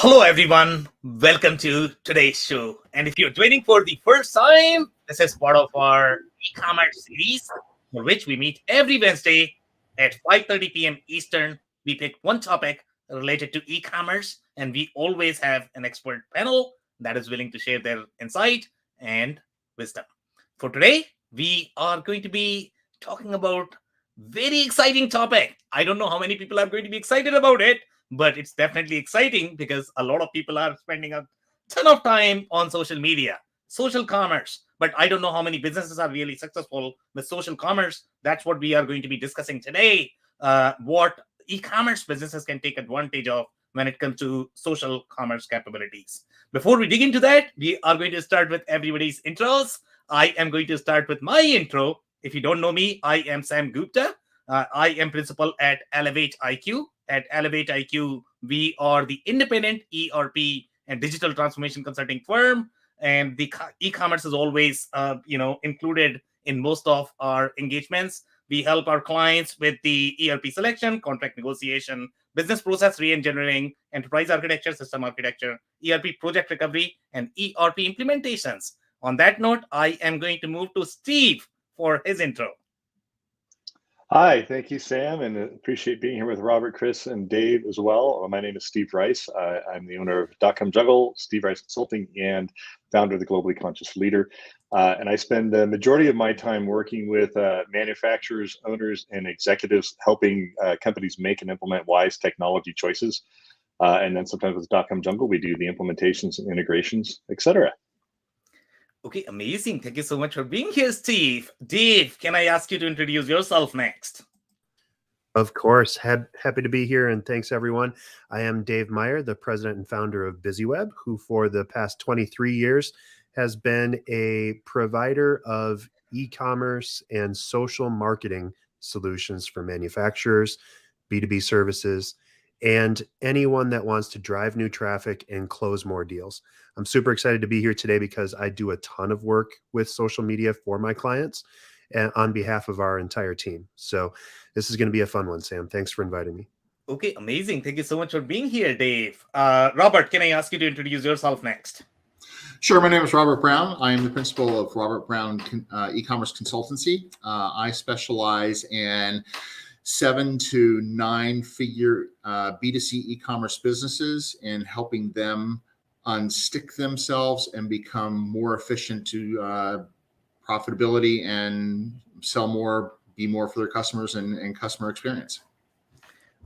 Hello, everyone. Welcome to today's show. And if you're joining for the first time, this is part of our e-commerce series, for which we meet every Wednesday at 5:30 p.m. Eastern. We pick one topic related to e-commerce, and we always have an expert panel that is willing to share their insight and wisdom. For today, we are going to be talking about very exciting topic. I don't know how many people are going to be excited about it, but it's definitely exciting because a lot of people are spending a ton of time on social media, social commerce. But I don't know how many businesses are really successful with social commerce. That's what we are going to be discussing today. What e-commerce businesses can take advantage of when it comes to social commerce capabilities. Before we dig into that, we are going to start with everybody's intros. I am going to start with my intro. If you don't know me, I am Sam Gupta. I am principal at Elevate IQ. At Elevate IQ, we are the independent ERP and digital transformation consulting firm, and the e-commerce is always, included in most of our engagements. We help our clients with the ERP selection, contract negotiation, business process re-engineering, enterprise architecture, system architecture, ERP project recovery, and ERP implementations. On that note, I am going to move to Steve for his intro. Hi, thank you, Sam, and appreciate being here with Robert, Chris, and Dave as well. My name is Steve Rice. I'm the owner of .com Jungle, Steve Rice Consulting, and founder of the Globally Conscious Leader. And I spend the majority of my time working with manufacturers, owners, and executives, helping companies make and implement wise technology choices. And then sometimes with .com Jungle, we do the implementations and integrations, etc. Okay, amazing. Thank you so much for being here, Steve. Dave, can I ask you to introduce yourself next? Of course. Happy to be here, and thanks, everyone. I am Dave Meyer, the president and founder of BusyWeb, who for the past 23 years has been a provider of e-commerce and social marketing solutions for manufacturers, B2B services, and anyone that wants to drive new traffic and close more deals. I'm super excited to be here today because I do a ton of work with social media for my clients and on behalf of our entire team. So this is going to be a fun one, Sam. Thanks for inviting me. Okay, amazing. Thank you so much for being here, Dave. Robert, can I ask you to introduce yourself next? Sure. My name is Robert Brown. I am the principal of Robert Brown e-commerce consultancy. I specialize in 7 to 9 figure B2C e-commerce businesses and helping them unstick themselves and become more efficient to profitability and sell more, be more for their customers and customer experience.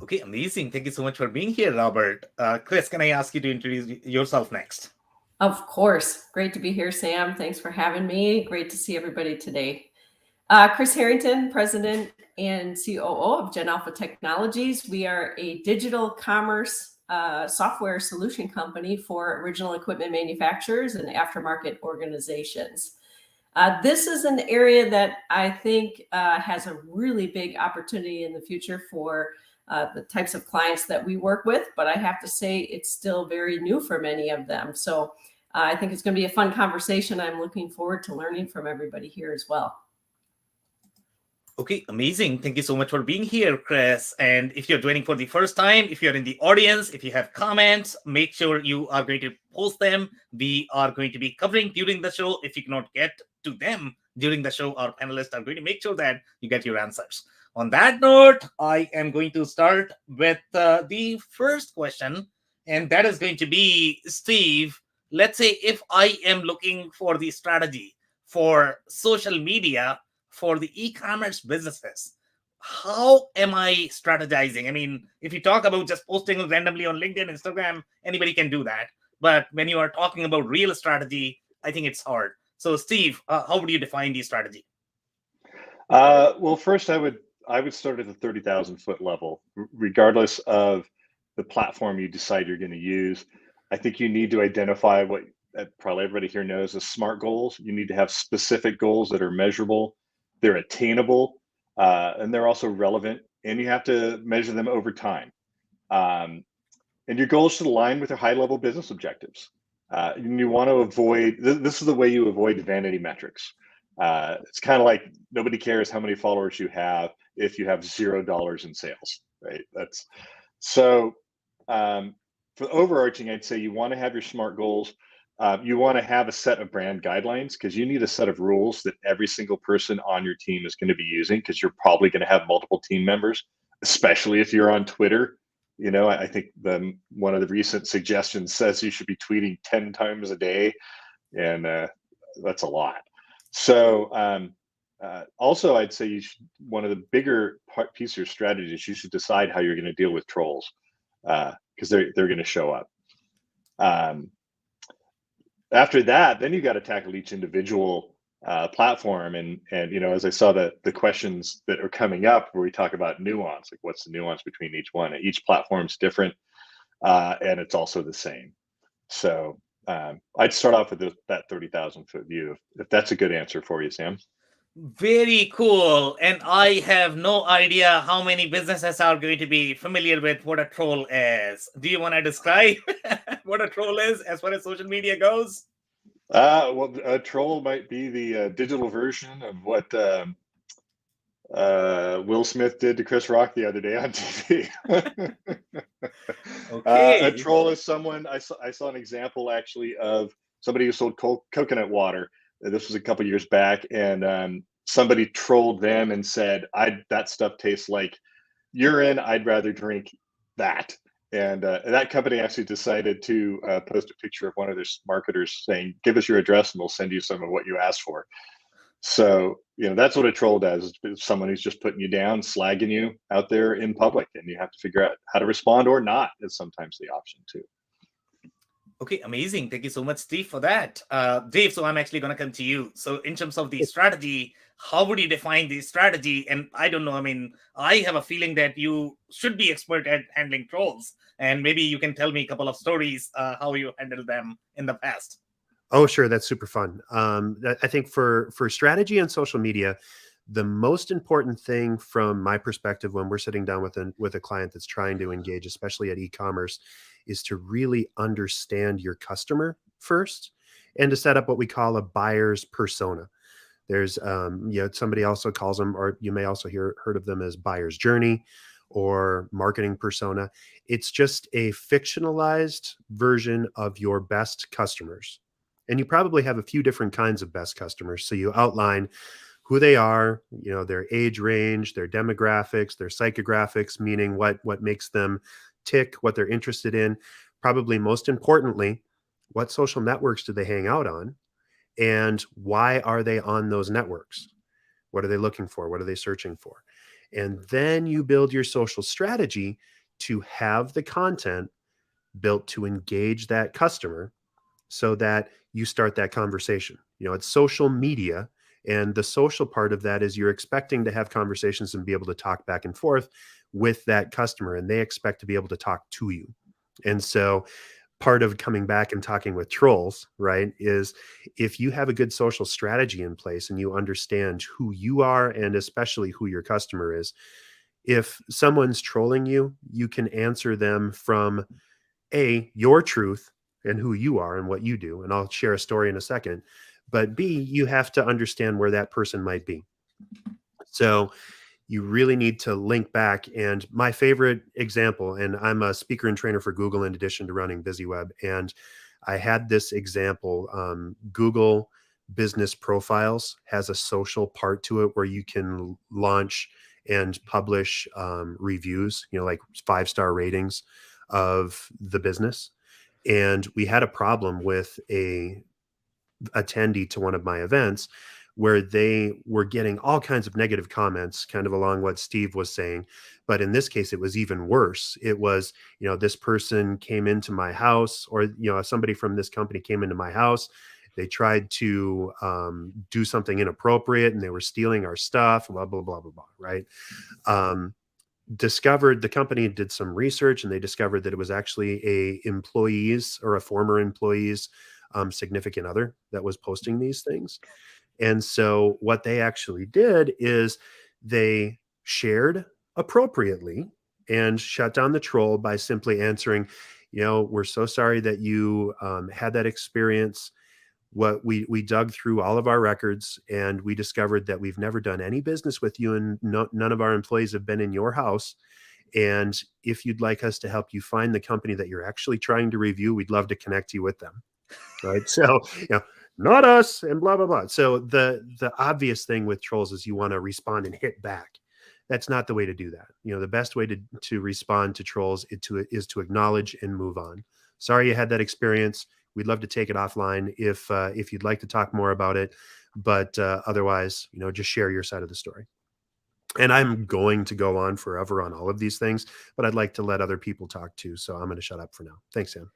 Okay, amazing. Thank you so much for being here, Robert. Chris, can I ask you to introduce yourself next? Of course. Great to be here, Sam. Thanks for having me. Great to see everybody today. Chris Harrington, President and COO of Gen Alpha Technologies. We are a digital commerce software solution company for original equipment manufacturers and aftermarket organizations. This is an area that I think has a really big opportunity in the future for the types of clients that we work with, but I have to say it's still very new for many of them. So I think it's going to be a fun conversation. I'm looking forward to learning from everybody here as well. Okay, amazing. Thank you so much for being here, Chris. And if you're joining for the first time, if you're in the audience, if you have comments, make sure you are going to post them. We are going to be covering during the show. If you cannot get to them during the show, our panelists are going to make sure that you get your answers. On that note, I am going to start with the first question, and that is going to be, Steve, let's say if I am looking for the strategy for social media for the e-commerce businesses, how am I strategizing? I mean, if you talk about just posting randomly on LinkedIn, Instagram, anybody can do that. But when you are talking about real strategy, I think it's hard. So, Steve, how would you define the strategy? Well, first, I would start at the 30,000 foot level, regardless of the platform you decide you're going to use. I think you need to identify what probably everybody here knows as SMART goals. You need to have specific goals that are measurable, they're attainable, and they're also relevant, and you have to measure them over time. And your goals should align with your high-level business objectives. And you want to avoid, this is the way you avoid vanity metrics. It's kind of like nobody cares how many followers you have if you have $0 in sales, right? That's so for overarching, I'd say you want to have your SMART goals. You want to have a set of brand guidelines because you need a set of rules that every single person on your team is going to be using, because you're probably going to have multiple team members, especially if you're on Twitter. You know, I think one of the recent suggestions says you should be tweeting 10 times a day, and that's a lot. So also, I'd say one of the bigger piece of your strategy is you should decide how you're going to deal with trolls, because they're going to show up. After that, then you got to tackle each individual platform, and you know, as I saw the questions that are coming up where we talk about nuance, like what's the nuance between each one? Each platform's different, and it's also the same. So I'd start off with that 30,000-foot view, if that's a good answer for you, Sam. Very cool. And I have no idea how many businesses are going to be familiar with what a troll is. Do you want to describe what a troll is as far as social media goes? Well, a troll might be the digital version of what Will Smith did to Chris Rock the other day on TV. Okay. A troll is someone, I saw an example actually of somebody who sold coconut water. This was a couple years back, and somebody trolled them and said, that stuff tastes like urine. I'd rather drink that. And that company actually decided to post a picture of one of their marketers saying, give us your address and we'll send you some of what you asked for. So, you know, that's what a troll does. It's someone who's just putting you down, slagging you out there in public, and you have to figure out how to respond or not is sometimes the option too. Okay, amazing. Thank you so much, Steve, for that. Dave, so I'm actually going to come to you. So in terms of the strategy, how would you define the strategy? And I don't know, I mean, I have a feeling that you should be expert at handling trolls. And maybe you can tell me a couple of stories, how you handled them in the past. Oh, sure. That's super fun. I think for strategy and social media, the most important thing from my perspective when we're sitting down with a client that's trying to engage, especially at e-commerce, is to really understand your customer first and to set up what we call a buyer's persona. There's, somebody also calls them, or you may also heard of them as buyer's journey or marketing persona. It's just a fictionalized version of your best customers. And you probably have a few different kinds of best customers. So you outline who they are, you know, their age range, their demographics, their psychographics, meaning what makes them tick, what they're interested in. Probably most importantly, what social networks do they hang out on? And why are they on those networks? What are they looking for? What are they searching for? And then you build your social strategy to have the content built to engage that customer so that you start that conversation. You know, it's social media. And the social part of that is you're expecting to have conversations and be able to talk back and forth with that customer, and they expect to be able to talk to you. And so part of coming back and talking with trolls, right, is if you have a good social strategy in place and you understand who you are and especially who your customer is, if someone's trolling you, you can answer them from your truth and who you are and what you do. And I'll share a story in a second. But B, you have to understand where that person might be. So you really need to link back. And my favorite example, and I'm a speaker and trainer for Google in addition to running BusyWeb. And I had this example, Google Business Profiles has a social part to it where you can launch and publish reviews, you know, like 5-star ratings of the business. And we had a problem with a attendee to one of my events where they were getting all kinds of negative comments, kind of along what Steve was saying. But in this case, it was even worse. It was, you know, this person came into my house, or, you know, somebody from this company came into my house. They tried to do something inappropriate and they were stealing our stuff, blah, blah, blah, blah, blah, right? Discovered, the company did some research and they discovered that it was actually a employee's or a former employee's significant other that was posting these things. And so what they actually did is they shared appropriately and shut down the troll by simply answering, you know, we're so sorry that you had that experience. What we dug through all of our records and we discovered that we've never done any business with you, and none of our employees have been in your house. And if you'd like us to help you find the company that you're actually trying to review, we'd love to connect you with them. Right. So, not us and blah, blah, blah. So the obvious thing with trolls is you want to respond and hit back. That's not the way to do that. The best way to respond to trolls is to acknowledge and move on. Sorry you had that experience. We'd love to take it offline if you'd like to talk more about it. But otherwise, just share your side of the story. And I'm going to go on forever on all of these things, but I'd like to let other people talk too. So I'm going to shut up for now. Thanks, Sam.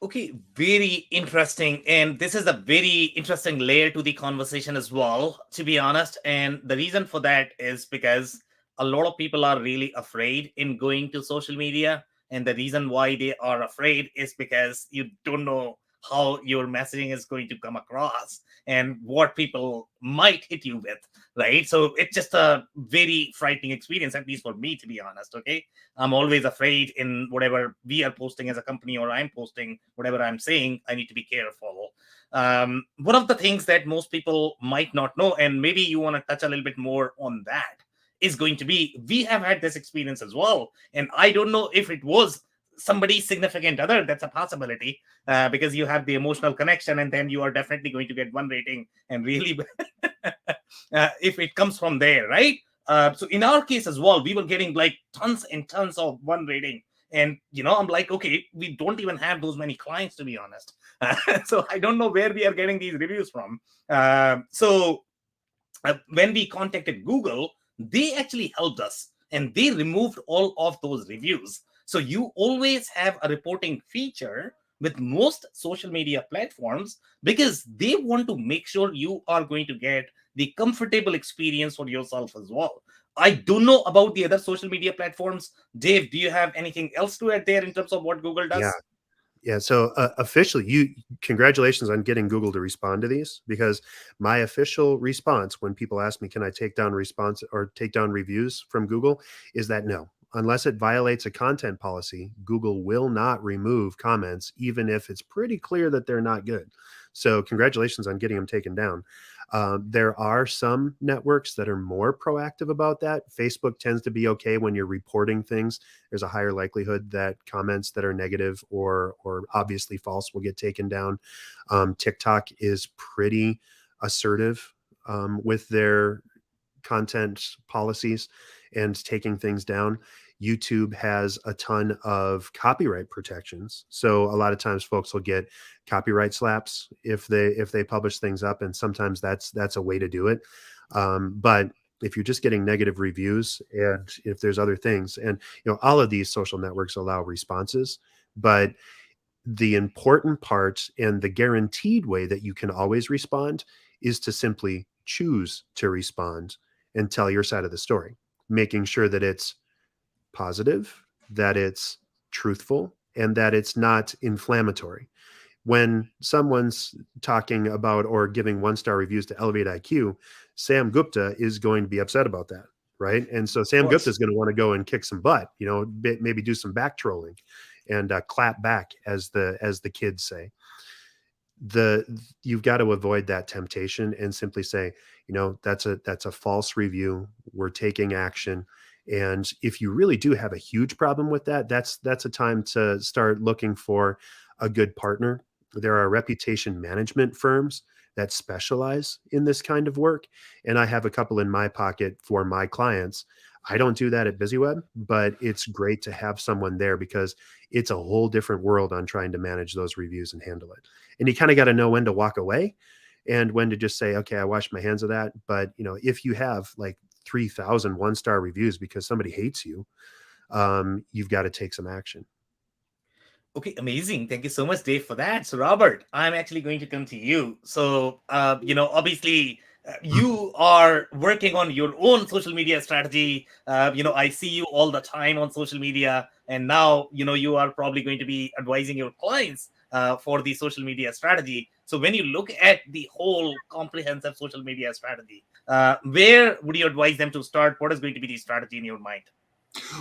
Okay, very interesting. And this is a very interesting layer to the conversation as well, to be honest. And the reason for that is because a lot of people are really afraid in going to social media. And the reason why they are afraid is because you don't know how your messaging is going to come across and what people might hit you with, right? So it's just a very frightening experience, at least for me, to be honest. Okay, I'm always afraid in whatever we are posting as a company, or I'm posting, whatever I'm saying, I need to be careful. One of the things that most people might not know, and maybe you want to touch a little bit more on that, is going to be, we have had this experience as well. And I don't know if it was somebody's significant other. That's a possibility, because you have the emotional connection, and then you are definitely going to get one rating, and really if it comes from there, right? So in our case as well, we were getting like tons and tons of one rating, and I'm like, okay, we don't even have those many clients, to be honest. So I don't know where we are getting these reviews from. So when we contacted Google, they actually helped us, and they removed all of those reviews. So you always have a reporting feature with most social media platforms, because they want to make sure you are going to get the comfortable experience for yourself as well. I don't know about the other social media platforms. Dave, do you have anything else to add there in terms of what Google does? Yeah. So officially, congratulations on getting Google to respond to these, because my official response when people ask me, can I take down reviews from Google, is that no. Unless it violates a content policy, Google will not remove comments, even if it's pretty clear that they're not good. So congratulations on getting them taken down. There are some networks that are more proactive about that. Facebook tends to be okay when you're reporting things. There's a higher likelihood that comments that are negative or obviously false will get taken down. TikTok is pretty assertive with their content policies and taking things down. YouTube has a ton of copyright protections, so a lot of times folks will get copyright slaps if they publish things up, and sometimes that's a way to do it. But if you're just getting negative reviews, and if there's other things, and all of these social networks allow responses, but the important part and the guaranteed way that you can always respond is to simply choose to respond and tell your side of the story, making sure that it's positive, that it's truthful, and that it's not inflammatory. When someone's talking about or giving 1-star reviews to Elevate IQ, Sam Gupta is going to be upset about that, right? And so Sam Gupta is going to want to go and kick some butt, maybe do some back trolling and clap back, as the kids say. You've got to avoid that temptation and simply say, that's a false review. We're taking action. And if you really do have a huge problem with that, that's a time to start looking for a good partner. There are reputation management firms that specialize in this kind of work, and I have a couple in my pocket for my clients. I don't do that at BusyWeb, but it's great to have someone there, because it's a whole different world on trying to manage those reviews and handle it. And you kind of got to know when to walk away and when to just say, okay, I wash my hands of that. But if you have like 3,000 1-star reviews because somebody hates you, you've got to take some action. Okay, amazing. Thank you so much, Dave, for that. So, Robert, I'm actually going to come to you. So, obviously, you are working on your own social media strategy. I see you all the time on social media, and now, you are probably going to be advising your clients for the social media strategy. So, when you look at the whole comprehensive social media strategy, where would you advise them to start? What is going to be the strategy in your mind?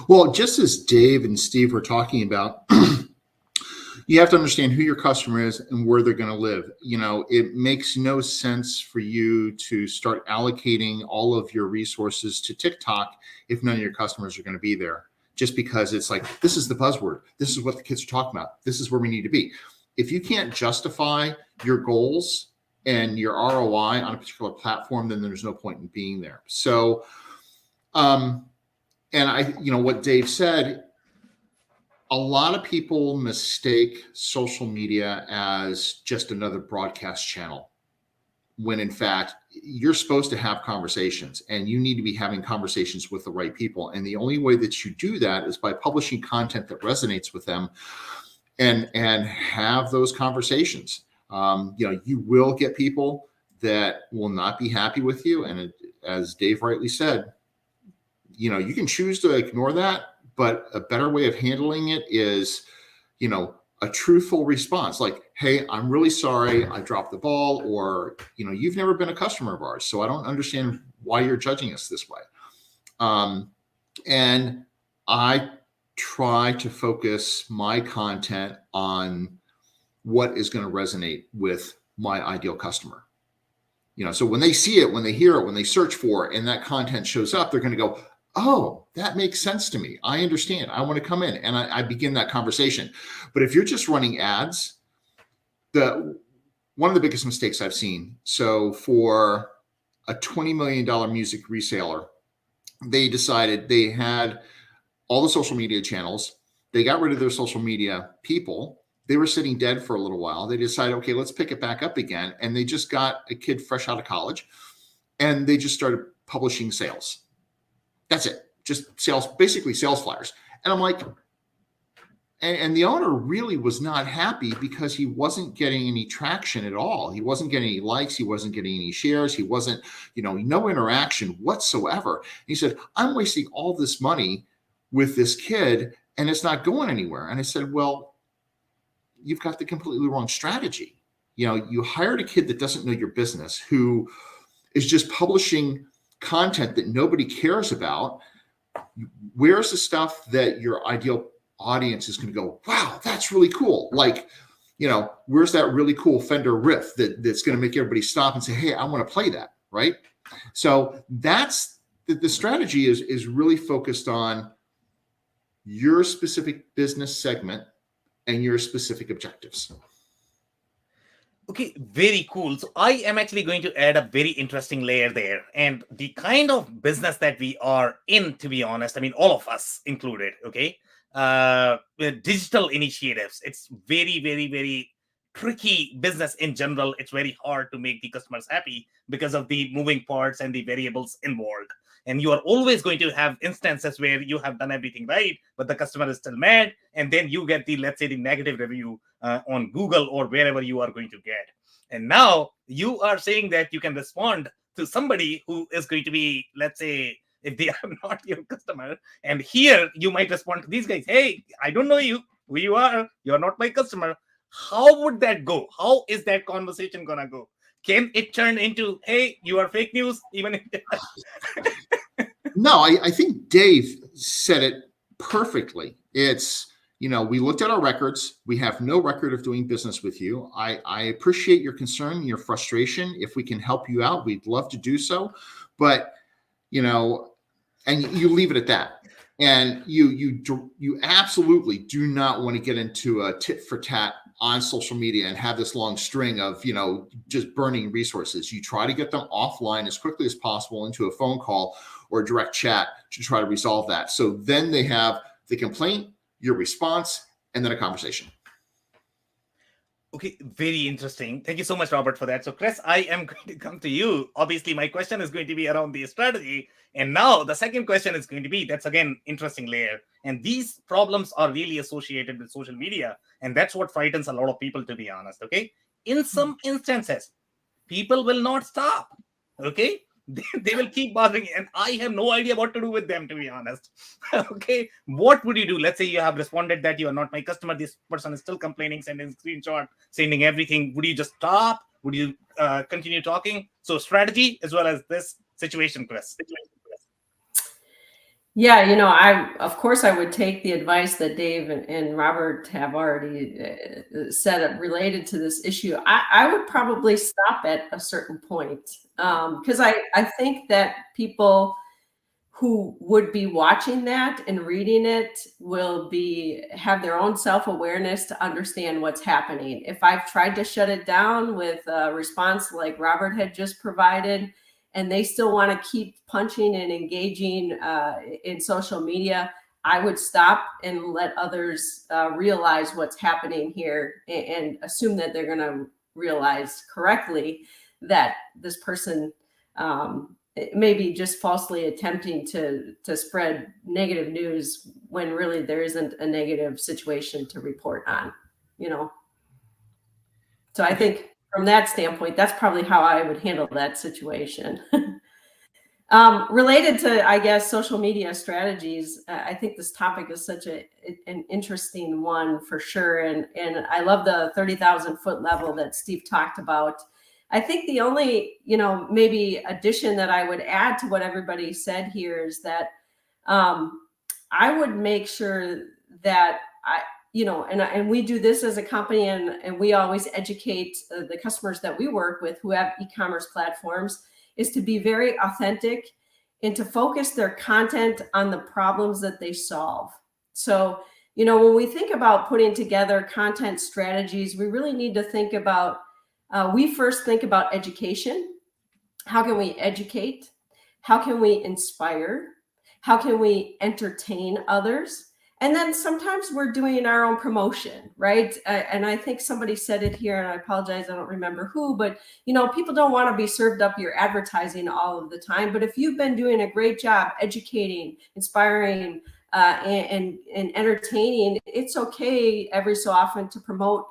Well, just as Dave and Steve were talking about, you have to understand who your customer is and where they're going to live. It makes no sense for you to start allocating all of your resources to TikTok if none of your customers are going to be there. just because it's like, this is the buzzword. This is what the kids are talking about. This is where we need to be. If you can't justify your goals and your ROI on a particular platform, then there's no point in being there. So, and what Dave said, a lot of people mistake social media as just another broadcast channel, when in fact, you're supposed to have conversations, and you need to be having conversations with the right people. And the only way that you do that is by publishing content that resonates with them and have those conversations. You will get people that will not be happy with you. And as Dave rightly said, you can choose to ignore that, but a better way of handling it is, a truthful response, like, hey, I'm really sorry I dropped the ball, or, you've never been a customer of ours, so I don't understand why you're judging us this way. And I try to focus my content on what is going to resonate with my ideal customer. So when they see it, when they hear it, when they search for it, and that content shows up, they're going to go, oh, that makes sense to me. I understand. I want to come in, and I begin that conversation. But if you're just running ads, one of the biggest mistakes I've seen. So for a $20 million music reseller, they decided they had all the social media channels. They got rid of their social media people. They were sitting dead for a little while. They decided, okay, let's pick it back up again. And they just got a kid fresh out of college, and they just started publishing sales. That's it. Just sales, basically sales flyers. And I'm like, and the owner really was not happy because he wasn't getting any traction at all. He wasn't getting any likes. He wasn't getting any shares. He wasn't, no interaction whatsoever. He said, I'm wasting all this money with this kid and it's not going anywhere. And I said, well, you've got the completely wrong strategy. You hired a kid that doesn't know your business, who is just publishing content that nobody cares about. Where's the stuff that your ideal audience is going to go, wow, that's really cool? Like, where's that really cool Fender riff that's going to make everybody stop and say, hey, I want to play that, right? So that's the strategy is really focused on your specific business segment and your specific objectives. Okay, very cool. So I am actually going to add a very interesting layer there. And the kind of business that we are in, to be honest, I mean, all of us included, okay? With digital initiatives, it's very, very, very tricky business in general. It's very hard to make the customers happy because of the moving parts and the variables involved. And you are always going to have instances where you have done everything right, but the customer is still mad. And then you get the, let's say, the negative review on Google or wherever you are going to get. And now you are saying that you can respond to somebody who is going to be, let's say, if they are not your customer. And here you might respond to these guys, hey, I don't know you, who you are not my customer. How would that go? How is that conversation going to go? Can it turn into, hey, you are fake news, even if No, I think Dave said it perfectly. It's, we looked at our records. We have no record of doing business with you. I appreciate your concern and your frustration. If we can help you out, we'd love to do so. But, and you leave it at that. And you absolutely do not want to get into a tit for tat on social media and have this long string of, just burning resources. You try to get them offline as quickly as possible into a phone call or direct chat to try to resolve that. So then they have the complaint, your response, and then a conversation. Okay, very interesting. Thank you so much, Robert, for that. So, Chris, I am going to come to you. Obviously, my question is going to be around the strategy. And now the second question is going to be, that's again, interesting layer. And these problems are really associated with social media. And that's what frightens a lot of people, to be honest, okay? In some instances, people will not stop, okay? They will keep bothering, and I have no idea what to do with them, to be honest. Okay, what would you do? Let's say you have responded that you are not my customer. This person is still complaining, sending screenshot, sending everything. Would you just stop? Would you continue talking? So strategy as well as this situation, Chris. Yeah, of course I would take the advice that Dave and Robert have already said related to this issue. I would probably stop at a certain point because I think that people who would be watching that and reading it will have their own self-awareness to understand what's happening. If I've tried to shut it down with a response like Robert had just provided, and they still want to keep punching and engaging in social media, I would stop and let others realize what's happening here and assume that they're going to realize correctly that this person maybe just falsely attempting to spread negative news when really there isn't a negative situation to report on, So I think from that standpoint, that's probably how I would handle that situation. Related to, I guess, social media strategies, I think this topic is such an interesting one for sure. And I love the 30,000 foot level that Steve talked about. I think the only, maybe addition that I would add to what everybody said here is that I would make sure that and we do this as a company, and we always educate the customers that we work with who have e-commerce platforms, is to be very authentic and to focus their content on the problems that they solve. So, when we think about putting together content strategies, we really need to think about, we first think about education. How can we educate? How can we inspire? How can we entertain others? And then sometimes we're doing our own promotion, right? And I think somebody said it here, and I apologize, I don't remember who, but people don't want to be served up your advertising all of the time. But if you've been doing a great job educating, inspiring, and entertaining, it's okay every so often to promote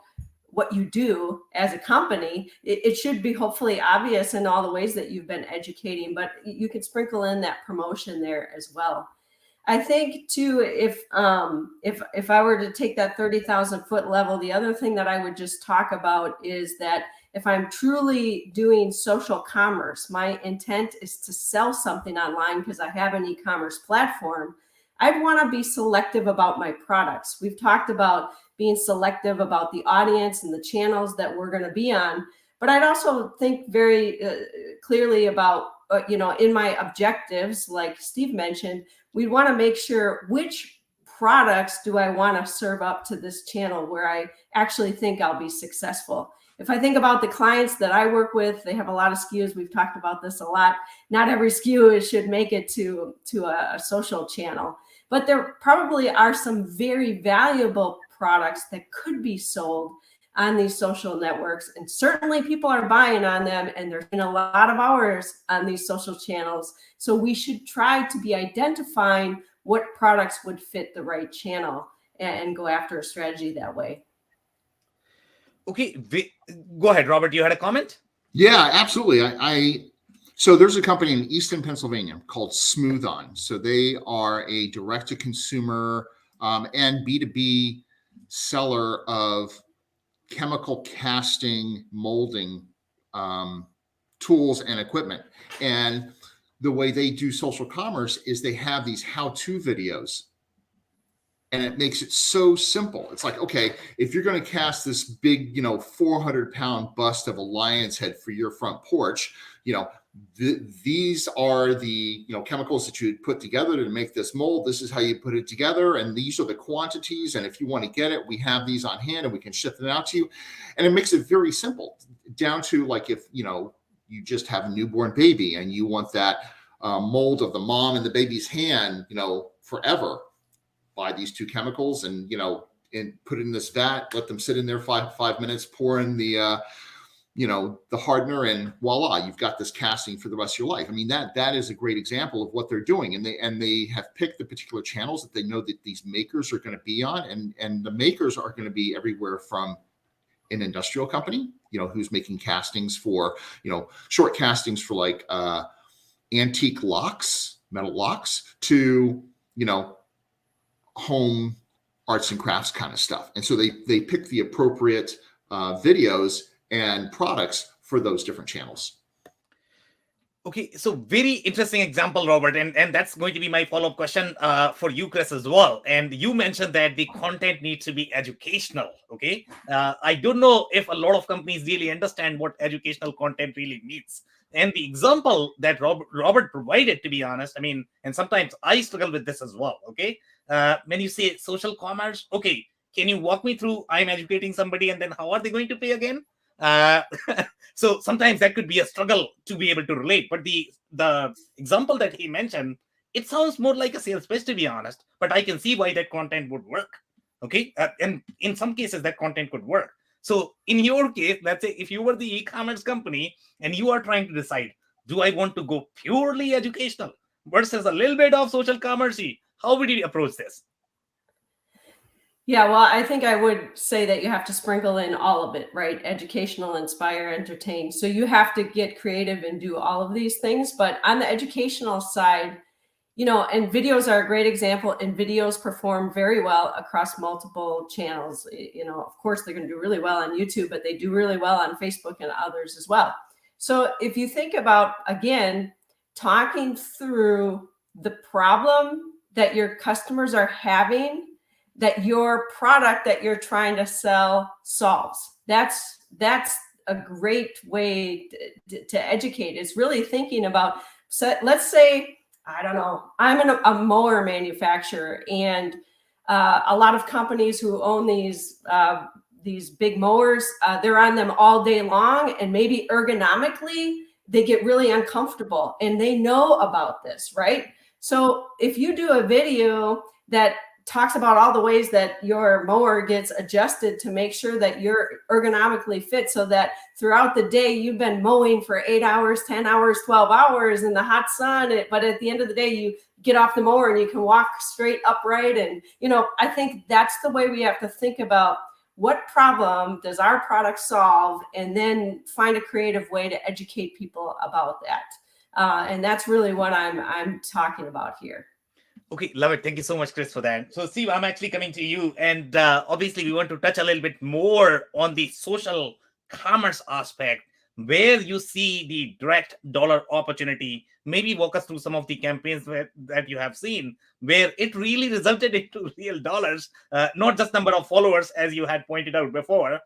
what you do as a company. It should be hopefully obvious in all the ways that you've been educating, but you can sprinkle in that promotion there as well. I think too, if I were to take that 30,000 foot level, the other thing that I would just talk about is that if I'm truly doing social commerce, my intent is to sell something online because I have an e-commerce platform, I'd want to be selective about my products. We've talked about being selective about the audience and the channels that we're going to be on, but I'd also think very clearly about, in my objectives, like Steve mentioned, we want to make sure which products do I want to serve up to this channel where I actually think I'll be successful. If I think about the clients that I work with, they have a lot of SKUs. We've talked about this a lot. Not every SKU should make it to a social channel, but there probably are some very valuable products that could be sold on these social networks. And certainly people are buying on them, and there's been a lot of hours on these social channels. So we should try to be identifying what products would fit the right channel and go after a strategy that way. Okay, go ahead, Robert. You had a comment? Yeah, absolutely. So there's a company in Easton, Pennsylvania called Smooth On. So they are a direct-to-consumer and B2B seller of chemical casting, molding tools and equipment. And the way they do social commerce is they have these how-to videos, and it makes it so simple. It's like, okay, if you're going to cast this big, 400-pound bust of a lion's head for your front porch, these are the chemicals that you put together to make this mold. This is how you put it together, and these are the quantities. And if you want to get it, we have these on hand, and we can ship them out to you. And it makes it very simple, down to like if you just have a newborn baby and you want that mold of the mom and the baby's hand, forever. Buy these two chemicals and and put it in this vat. Let them sit in there 5 minutes. Pour in the the hardener, and voila, you've got this casting for the rest of your life. I mean, that is a great example of what they're doing. And they have picked the particular channels that they know that these makers are going to be on. And the makers are going to be everywhere from an industrial company, who's making castings for, short castings for like antique locks, metal locks, to, home arts and crafts kind of stuff. And so they pick the appropriate videos and products for those different channels. Okay, so very interesting example, Robert, and that's going to be my follow-up question for you, Chris, as well. And you mentioned that the content needs to be educational. Okay, I don't know if a lot of companies really understand what educational content really means. And the example that Robert provided, to be honest, I mean, and sometimes I struggle with this as well. Okay, when you say social commerce, okay, can you walk me through? I'm educating somebody, and then how are they going to pay again? Uh, so sometimes that could be a struggle to be able to relate. But the example that he mentioned, it sounds more like a sales pitch, to be honest. But I can see why that content would work. Okay, and in some cases that content could work. So in your case, let's say if you were the e-commerce company and you are trying to decide, do I want to go purely educational versus a little bit of social commerce-y? How would you approach this? Yeah, well, I think I would say that you have to sprinkle in all of it, right? Educational, inspire, entertain. So you have to get creative and do all of these things. But on the educational side, and videos are a great example, and videos perform very well across multiple channels. Of course, they're going to do really well on YouTube, but they do really well on Facebook and others as well. So if you think about, again, talking through the problem that your customers are having, that your product that you're trying to sell solves, that's a great way to educate, is really thinking about, so let's say, I don't know, I'm a mower manufacturer, and a lot of companies who own these big mowers, they're on them all day long, and maybe ergonomically they get really uncomfortable, and they know about this, right? So if you do a video that talks about all the ways that your mower gets adjusted to make sure that you're ergonomically fit, so that throughout the day you've been mowing for 8 hours, 10 hours, 12 hours in the hot sun, but at the end of the day you get off the mower and you can walk straight upright. And I think that's the way we have to think about, what problem does our product solve, and then find a creative way to educate people about that. And that's really what I'm talking about here. Okay, love it. Thank you so much, Chris, for that. So, Steve, I'm actually coming to you. And obviously, we want to touch a little bit more on the social commerce aspect, where you see the direct dollar opportunity. Maybe walk us through some of the campaigns that you have seen, where it really resulted into real dollars, not just number of followers, as you had pointed out before.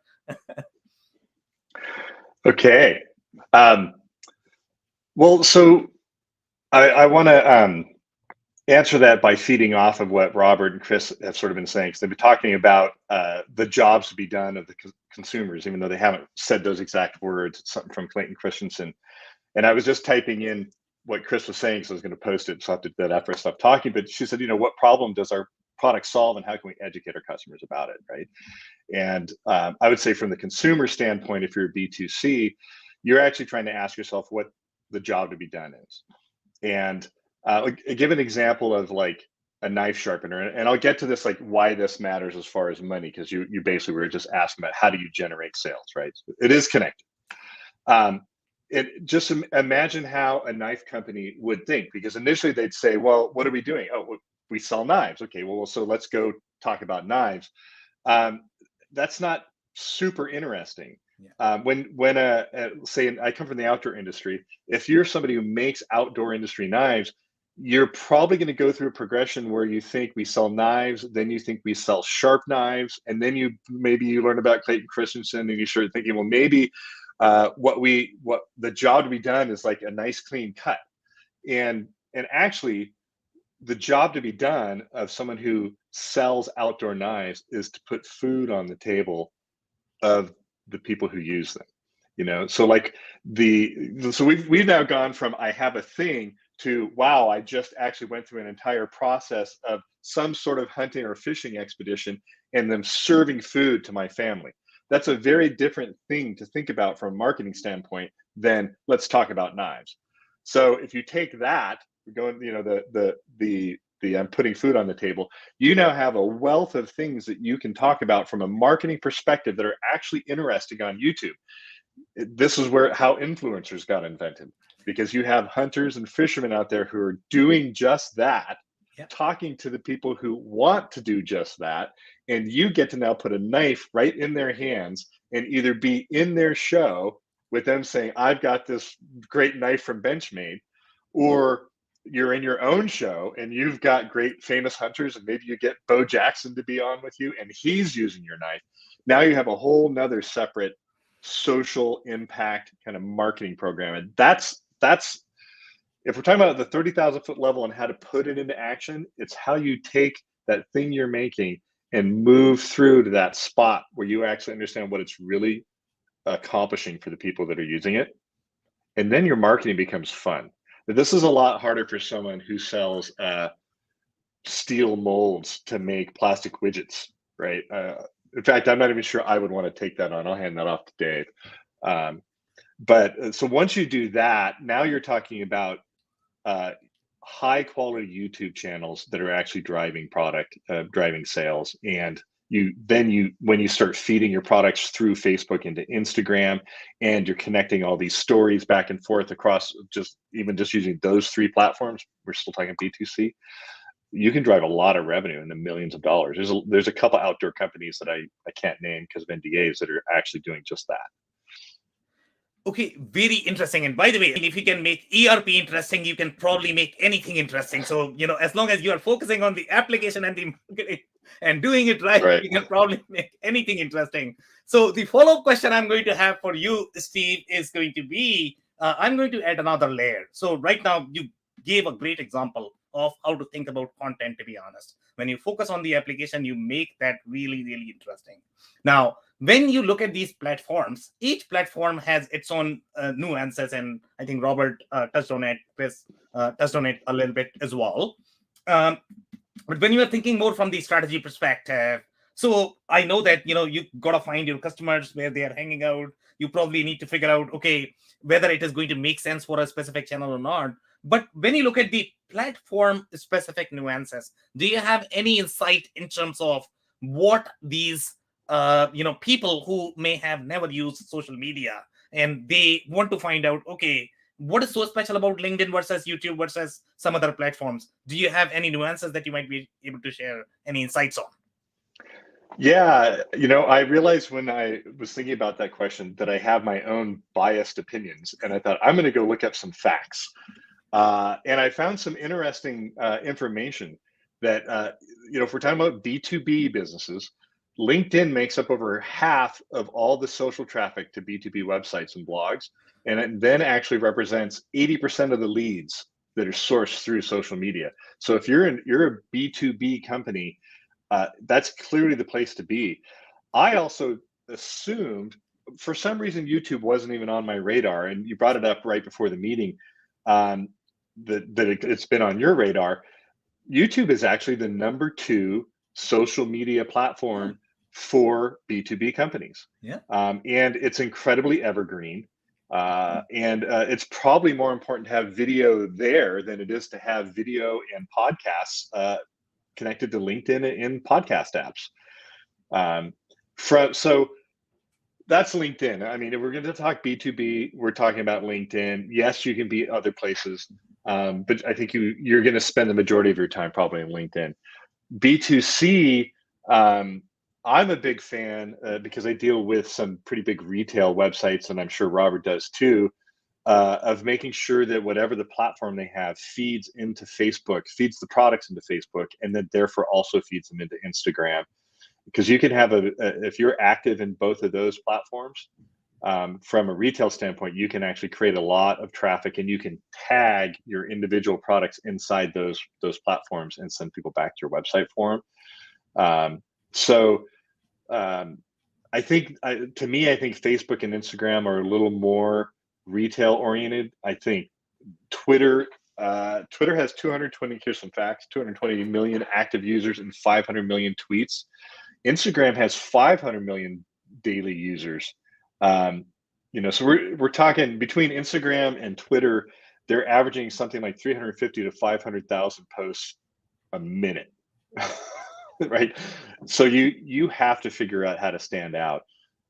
Okay. Well, so I want to answer that by feeding off of what Robert and Chris have sort of been saying, because they've been talking about the jobs to be done of the consumers, even though they haven't said those exact words. It's something from Clayton Christensen. And I was just typing in what Chris was saying, so I was going to post it, so I have to do that after I stop talking. But she said, what problem does our product solve, and how can we educate our customers about it, right? And I would say from the consumer standpoint, if you're B2C, you're actually trying to ask yourself what the job to be done is. And give an example of like a knife sharpener, and I'll get to this, like why this matters as far as money, because you basically were just asking about how do you generate sales, right? It is connected. Just imagine how a knife company would think, because initially they'd say, well, what are we doing? Oh, we sell knives. Okay, well, so let's go talk about knives. That's not super interesting. When say, I come from the outdoor industry, if you're somebody who makes outdoor industry knives, you're probably going to go through a progression where you think we sell knives, then you think we sell sharp knives, and then maybe you learn about Clayton Christensen, and you start thinking, well, maybe what the job to be done is like a nice clean cut. And actually, the job to be done of someone who sells outdoor knives is to put food on the table of the people who use them. So like so we've now gone from I have a thing to, wow, I just actually went through an entire process of some sort of hunting or fishing expedition and them serving food to my family. That's a very different thing to think about from a marketing standpoint than let's talk about knives. So if you take that, going, the I'm putting food on the table, you now have a wealth of things that you can talk about from a marketing perspective that are actually interesting on YouTube. This is how influencers got invented, because you have hunters and fishermen out there who are doing just that, talking to the people who want to do just that, and you get to now put a knife right in their hands and either be in their show with them saying, I've got this great knife from Benchmade, or you're in your own show and you've got great famous hunters, and maybe you get Bo Jackson to be on with you and he's using your knife. Now you have a whole nother separate social impact kind of marketing program. And that's if we're talking about the 30,000 foot level and how to put it into action, it's how you take that thing you're making and move through to that spot where you actually understand what it's really accomplishing for the people that are using it. And then your marketing becomes fun. But this is a lot harder for someone who sells steel molds to make plastic widgets, right? In fact, I'm not even sure I would want to take that on. I'll hand that off to Dave. But so once you do that, now you're talking about high quality YouTube channels that are actually driving product, driving sales. And when you start feeding your products through Facebook into Instagram, and you're connecting all these stories back and forth across just using those 3 platforms, we're still talking B2C, you can drive a lot of revenue in the millions of dollars. There's a couple outdoor companies that I can't name because of NDAs that are actually doing just that. Okay, very interesting. And by the way, if you can make ERP interesting, you can probably make anything interesting. So, as long as you are focusing on the application and the marketing and doing it right, you can probably make anything interesting. So the follow-up question I'm going to have for you, Steve, is going to be, I'm going to add another layer. So right now, you gave a great example of how to think about content, to be honest. When you focus on the application, you make that really, really interesting. Now, when you look at these platforms, each platform has its own nuances, and I think Robert touched on it, Chris touched on it a little bit as well. But when you are thinking more from the strategy perspective, so I know that, you got to find your customers where they are hanging out. You probably need to figure out, okay, whether it is going to make sense for a specific channel or not. But when you look at the platform specific nuances, do you have any insight in terms of what these people who may have never used social media and they want to find out, okay, what is so special about LinkedIn versus YouTube versus some other platforms? Do you have any nuances that you might be able to share any insights on? Yeah, I realized when I was thinking about that question that I have my own biased opinions, and I thought I'm going to go look up some facts. And I found some interesting information that, if we're talking about B2B businesses, LinkedIn makes up over half of all the social traffic to B2B websites and blogs, and it then actually represents 80% of the leads that are sourced through social media. So if you're a B2B company, that's clearly the place to be. I also assumed, for some reason, YouTube wasn't even on my radar, and you brought it up right before the meeting, that it's been on your radar. YouTube is actually the #2 social media platform for B2B companies. Yeah. And it's incredibly evergreen. And it's probably more important to have video there than it is to have video and podcasts connected to LinkedIn in podcast apps. So that's LinkedIn. I mean, if we're going to talk B2B, we're talking about LinkedIn. Yes, you can be other places, but I think you're going to spend the majority of your time probably in LinkedIn. B2C, I'm a big fan because I deal with some pretty big retail websites, and I'm sure Robert does too, of making sure that whatever the platform they have feeds into Facebook, feeds the products into Facebook, and then therefore also feeds them into Instagram. Because you can have if you're active in both of those platforms, from a retail standpoint, you can actually create a lot of traffic, and you can tag your individual products inside those platforms and send people back to your website for them. I think, to me, I think Facebook and Instagram are a little more retail oriented. I think Twitter has 220, here's some facts, 220 million active users and 500 million tweets. Instagram has 500 million daily users. So we're talking between Instagram and Twitter, they're averaging something like 350 to 500,000 posts a minute. Right. So you have to figure out how to stand out.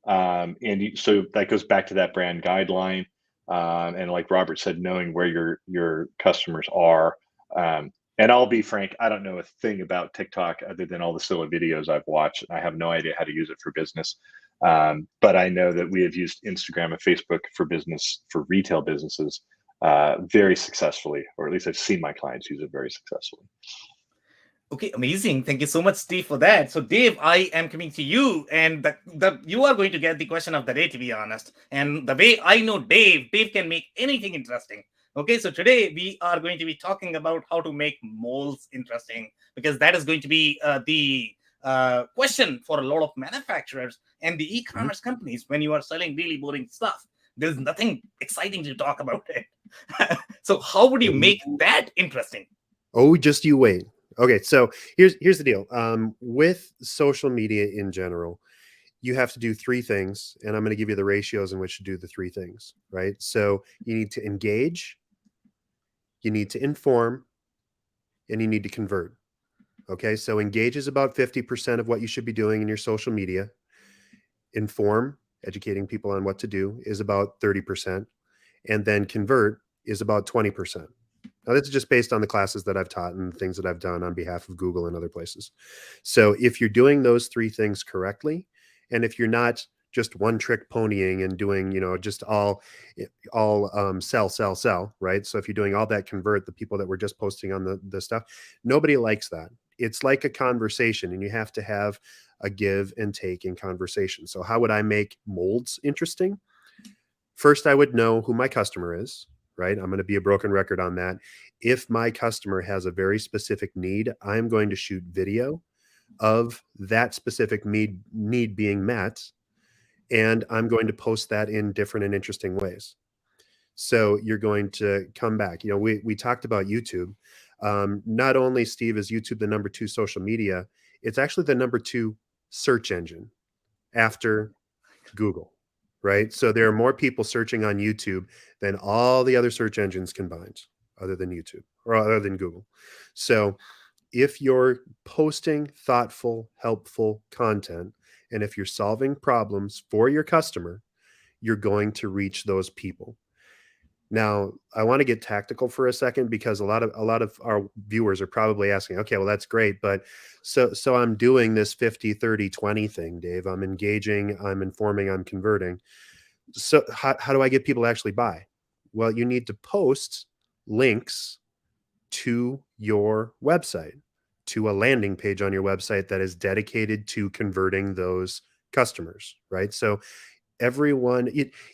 So that goes back to that brand guideline. And like Robert said, knowing where your customers are. And I'll be frank, I don't know a thing about TikTok other than all the silly videos I've watched. I have no idea how to use it for business. But I know that we have used Instagram and Facebook for business, for retail businesses, very successfully, or at least I've seen my clients use it very successfully. Okay, amazing. Thank you so much, Steve, for that. So, Dave, I am coming to you, and you are going to get the question of the day, to be honest. And the way I know Dave can make anything interesting. Okay, so today we are going to be talking about how to make molds interesting, because that is going to be the question for a lot of manufacturers and the e-commerce companies. When you are selling really boring stuff, there's nothing exciting to talk about it. So, how would you make that interesting? Oh, just you wait. Okay, so here's the deal. With social media in general, you have to do three things, and I'm going to give you the ratios in which to do the three things, right? So you need to engage, you need to inform, and you need to convert. Okay, so engage is about 50% of what you should be doing in your social media. Inform, educating people on what to do, is about 30%. And then convert is about 20%. Now, this is just based on the classes that I've taught and things that I've done on behalf of Google and other places. So if you're doing those three things correctly, and if you're not just one trick ponying and doing, just all sell, right? So if you're doing all that convert, the people that were just posting on the stuff, nobody likes that. It's like a conversation, and you have to have a give and take in conversation. So how would I make molds interesting? First, I would know who my customer is, right? I'm going to be a broken record on that. If my customer has a very specific need, I'm going to shoot video of that specific need being met, and I'm going to post that in different and interesting ways. So you're going to come back. We talked about YouTube. Not only, Steve, is YouTube the number 2 social media, it's actually the number 2 search engine after Google, right? So there are more people searching on YouTube than all the other search engines combined, other than YouTube or other than Google. So if you're posting thoughtful, helpful content, and if you're solving problems for your customer, you're going to reach those people. Now, I want to get tactical for a second, because a lot of our viewers are probably asking, okay, well, that's great, but so I'm doing this 50, 30, 20 thing, Dave. I'm engaging, I'm informing, I'm converting. So how do I get people to actually buy? Well, you need to post links to your website, to a landing page on your website that is dedicated to converting those customers, right? So everyone,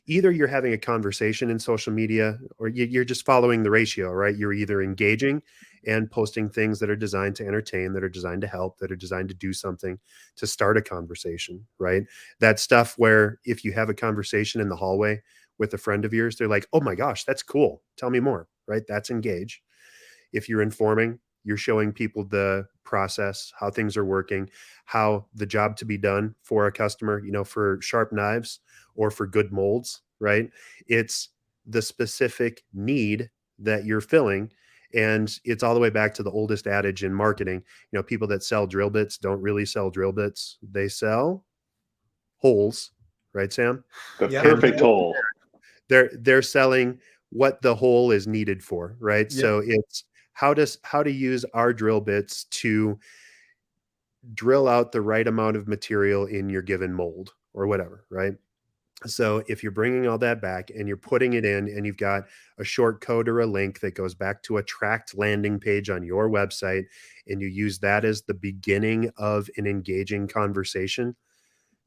either you're having a conversation in social media, or you're just following the ratio, right? You're either engaging and posting things that are designed to entertain, that are designed to help, that are designed to do something, to start a conversation, right? That stuff where if you have a conversation in the hallway with a friend of yours, they're like, oh my gosh, that's cool, tell me more, right? That's engage. If you're informing, you're showing people the process, how things are working, how the job to be done for a customer, for sharp knives or for good molds, right? It's the specific need that you're filling. And it's all the way back to the oldest adage in marketing. People that sell drill bits don't really sell drill bits. They sell holes, right, Sam? The Yeah. perfect hole. They're selling what the hole is needed for, right? Yeah. So it's how to use our drill bits to drill out the right amount of material in your given mold or whatever, right? So if you're bringing all that back and you're putting it in, and you've got a short code or a link that goes back to a tracked landing page on your website, and you use that as the beginning of an engaging conversation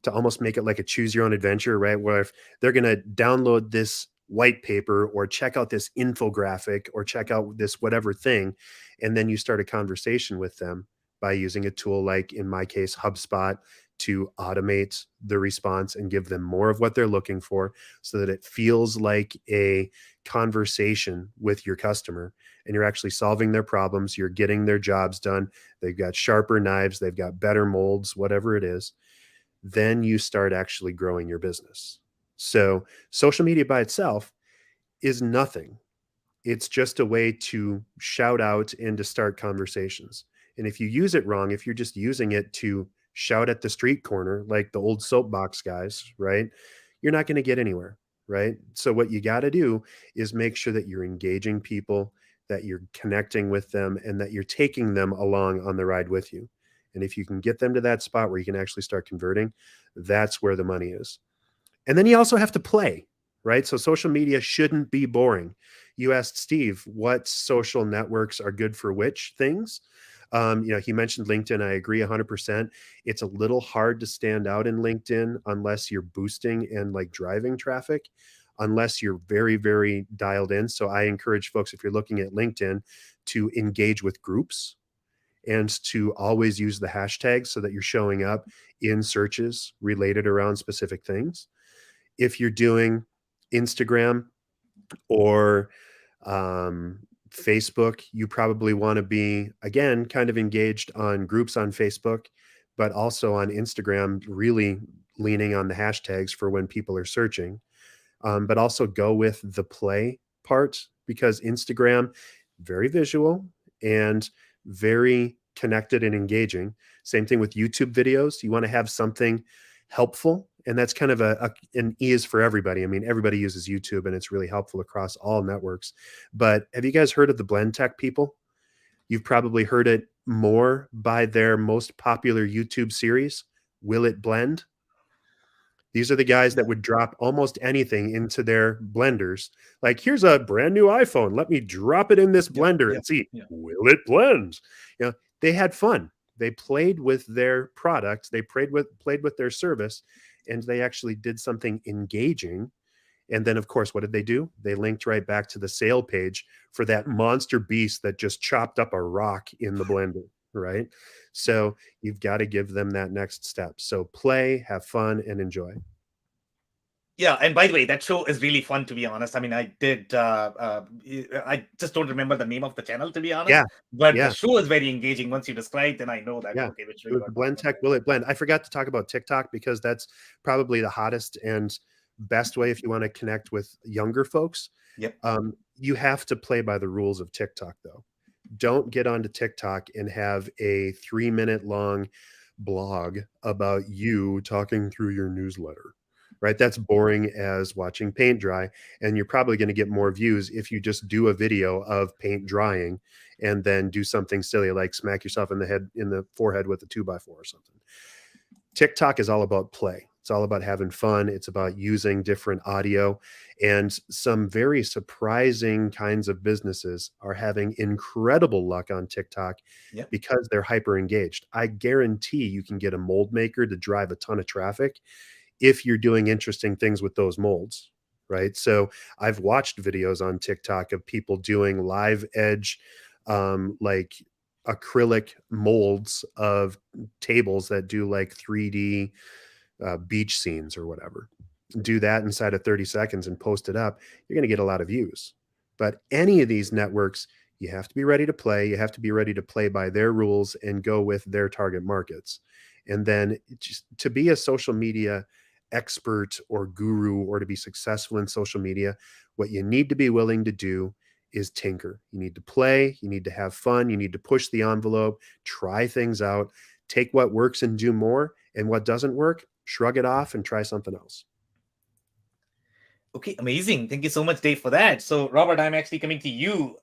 to almost make it like a choose your own adventure, right? Where if they're going to download this white paper or check out this infographic or check out this whatever thing, and then you start a conversation with them by using a tool like, in my case, HubSpot, to automate the response and give them more of what they're looking for, so that it feels like a conversation with your customer, and you're actually solving their problems, you're getting their jobs done, they've got sharper knives, they've got better molds, whatever it is. Then you start actually growing your business. So social media by itself is nothing. It's just a way to shout out and to start conversations. And if you use it wrong, if you're just using it to shout at the street corner, like the old soapbox guys, right? You're not going to get anywhere, right? So what you got to do is make sure that you're engaging people, that you're connecting with them, and that you're taking them along on the ride with you. And if you can get them to that spot where you can actually start converting, that's where the money is. And then you also have to play, right? So social media shouldn't be boring. You asked Steve, what social networks are good for which things? He mentioned LinkedIn. I agree 100%. It's a little hard to stand out in LinkedIn unless you're boosting and like driving traffic, unless you're very, very dialed in. So I encourage folks, if you're looking at LinkedIn, to engage with groups and to always use the hashtags so that you're showing up in searches related around specific things. If you're doing Instagram or Facebook, you probably want to be, again, kind of engaged on groups on Facebook, but also on Instagram, really leaning on the hashtags for when people are searching. But also go with the play part, because Instagram, very visual and very connected and engaging. Same thing with YouTube videos. You want to have something helpful. And that's kind of an ease for everybody. I mean, everybody uses YouTube and it's really helpful across all networks. But have you guys heard of the Blend Tech people? You've probably heard it more by their most popular YouTube series, Will It Blend? These are the guys that would drop almost anything into their blenders. Like, here's a brand new iPhone. Let me drop it in this blender and see, will it blend? They had fun. They played with their product. They played with their service, and they actually did something engaging. And then, of course, what did they do? They linked right back to the sale page for that monster beast that just chopped up a rock in the blender, right? So you've got to give them that next step. So play, have fun, and enjoy. Yeah, and by the way, that show is really fun, to be honest. I mean, I just don't remember the name of the channel, to be honest. Yeah, but yeah. the show is very engaging. Once you describe, then I know that. Yeah. Okay, which show It was you are Blend talking Tech, Will It Blend? I forgot to talk about TikTok because that's probably the hottest and best way if you want to connect with younger folks. Yep. You have to play by the rules of TikTok, though. Don't get onto TikTok and have a 3-minute long blog about you talking through your newsletter, right? That's boring as watching paint dry. And you're probably going to get more views if you just do a video of paint drying and then do something silly like smack yourself in the forehead with a 2x4 or something. TikTok is all about play. It's all about having fun. It's about using different audio, and some very surprising kinds of businesses are having incredible luck on TikTok because they're hyper engaged. I guarantee you can get a mold maker to drive a ton of traffic if you're doing interesting things with those molds, right? So I've watched videos on TikTok of people doing live edge, like acrylic molds of tables that do like 3D beach scenes or whatever. Do that inside of 30 seconds and post it up. You're going to get a lot of views. But any of these networks, you have to be ready to play. You have to be ready to play by their rules and go with their target markets. And then just to be a social media expert or guru, or to be successful in social media, what you need to be willing to do is tinker. You need to play, you need to have fun, you need to push the envelope, try things out, take what works and do more, and what doesn't work, shrug it off and try something else. Okay, amazing. Thank you so much, Dave, for that. So, Robert, I'm actually coming to you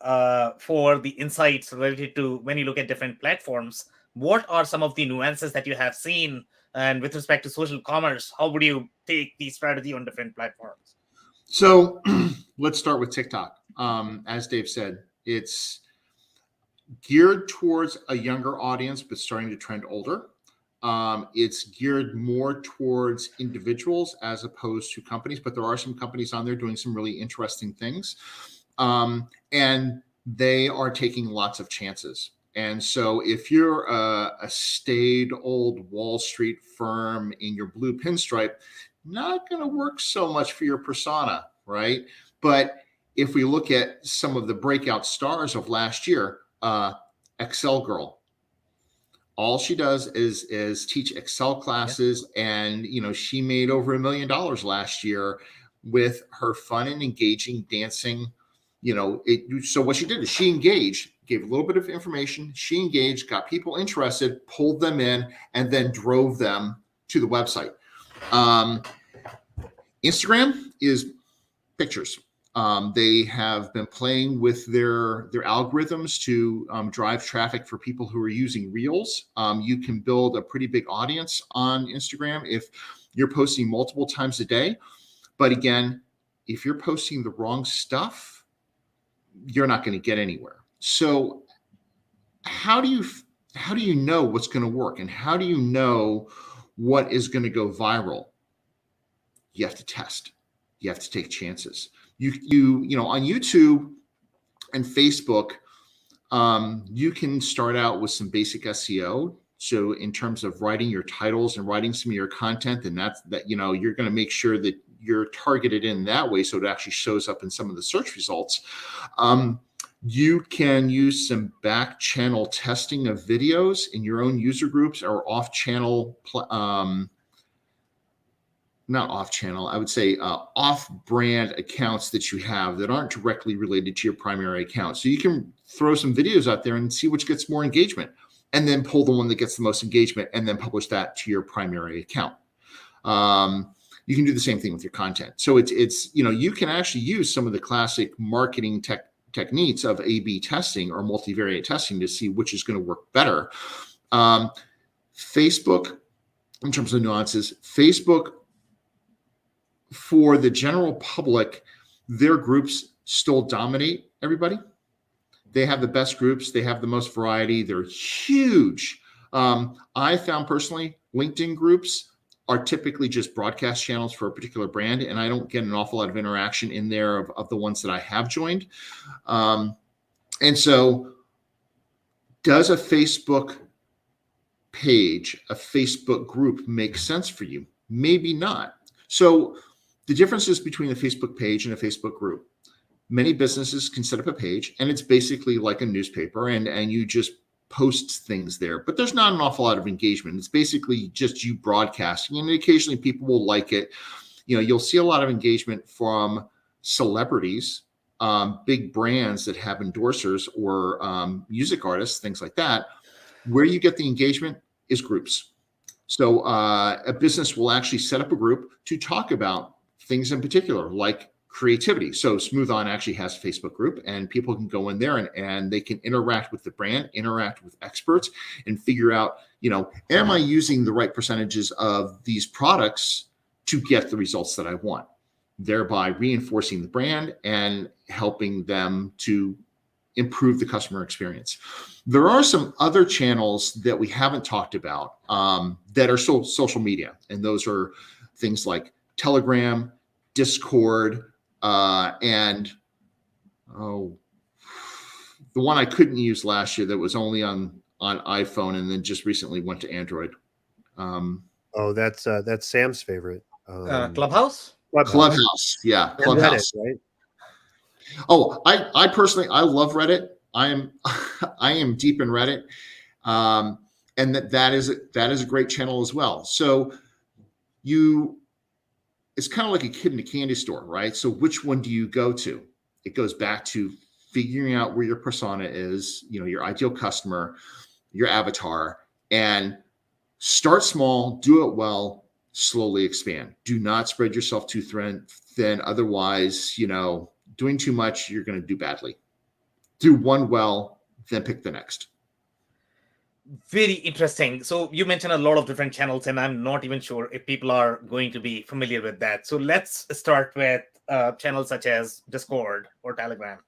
for the insights related to when you look at different platforms. What are some of the nuances that you have seen? And with respect to social commerce, how would you take the strategy on different platforms? So let's start with TikTok. As Dave said, it's geared towards a younger audience, but starting to trend older. It's geared more towards individuals as opposed to companies, but there are some companies on there doing some really interesting things. And they are taking lots of chances. And so if you're a staid old Wall Street firm in your blue pinstripe, not going to work so much for your persona, right? But if we look at some of the breakout stars of last year, Excel Girl, all she does is teach Excel classes, and she made over $1 million last year with her fun and engaging dancing. So what she did is she engaged, gave a little bit of information, she engaged, got people interested, pulled them in, and then drove them to the website. Instagram is pictures. They have been playing with their algorithms to drive traffic for people who are using Reels. You can build a pretty big audience on Instagram if you're posting multiple times a day. But again, if you're posting the wrong stuff, you're not going to get anywhere. So how do you how do you know what's going to work? And how do you know what is going to go viral? You have to test. You have to take chances. You know, on YouTube and Facebook, you can start out with some basic SEO. So in terms of writing your titles and writing some of your content, and that, you know, you're going to make sure that you're targeted in that way, so it actually shows up in some of the search results. You can use some back channel testing of videos in your own user groups or off channel, not off channel, I would say off brand accounts that you have that aren't directly related to your primary account. So you can throw some videos out there and see which gets more engagement, and then pull the one that gets the most engagement and then publish that to your primary account. You can do the same thing with your content. So it's you know, you can actually use some of the classic marketing techniques of A/B testing or multivariate testing to see which is going to work better. Facebook, in terms of nuances, Facebook, for the general public, their groups still dominate everybody. They have the best groups. They have the most variety. They're huge. I found personally, LinkedIn groups are typically just broadcast channels for a particular brand, and I don't get an awful lot of interaction in there of the ones that I have joined. And so does a Facebook page, a Facebook group make sense for you? Maybe not. So the differences between a Facebook page and a Facebook group: many businesses can set up a page, and it's basically like a newspaper, and you just post things there, but there's not an awful lot of engagement. It's basically just you broadcasting, and occasionally people will like it. You know, you'll see a lot of engagement from celebrities, big brands that have endorsers, or music artists, things like that. Where you get the engagement is groups. So a business will actually set up a group to talk about things in particular, like creativity. So Smooth On actually has a Facebook group, and people can go in there and they can interact with the brand, interact with experts, and figure out, you know, am I using the right percentages of these products to get the results that I want, thereby reinforcing the brand and helping them to improve the customer experience. There are some other channels that we haven't talked about that are social media, and those are things like Telegram, Discord, and the one I couldn't use last year that was only on iPhone and then just recently went to Android. That's Sam's favorite. Clubhouse? Clubhouse, yeah, Clubhouse. Reddit, right? Oh, I personally, I love Reddit. I am deep in Reddit, and that is a great channel as well. So it's kind of like a kid in a candy store, right? So which one do you go to? It goes back to figuring out where your persona is, you know, your ideal customer, your avatar, and start small, do it well, slowly expand. Do not spread yourself too thin. Otherwise, you know, doing too much, you're going to do badly. Do one well, then pick the next. Very interesting. So you mentioned a lot of different channels, and I'm not even sure if people are going to be familiar with that. So let's start with channels such as Discord or Telegram.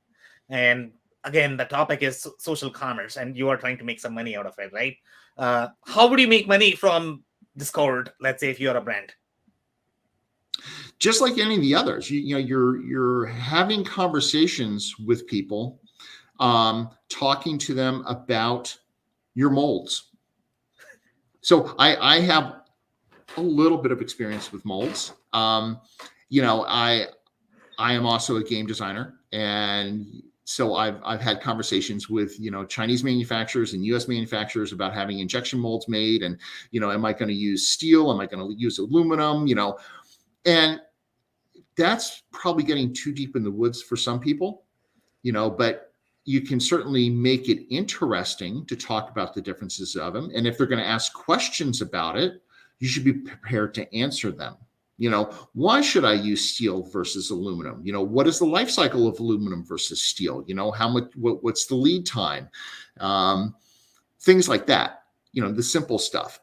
And again, the topic is social commerce, and you are trying to make some money out of it, right? How would you make money from Discord, let's say, if you're a brand? Just like any of the others, you know, you're having conversations with people, talking to them about your molds. So I have a little bit of experience with molds. You know, I am also a game designer, and so I've had conversations with, you know, Chinese manufacturers and US manufacturers about having injection molds made, and, you know, am I going to use steel? Am I going to use aluminum? You know, and that's probably getting too deep in the woods for some people, you know, but you can certainly make it interesting to talk about the differences of them. And if they're going to ask questions about it, you should be prepared to answer them. You know, why should I use steel versus aluminum? You know, what is the life cycle of aluminum versus steel? You know, how much, what's the lead time? Things like that, you know, the simple stuff.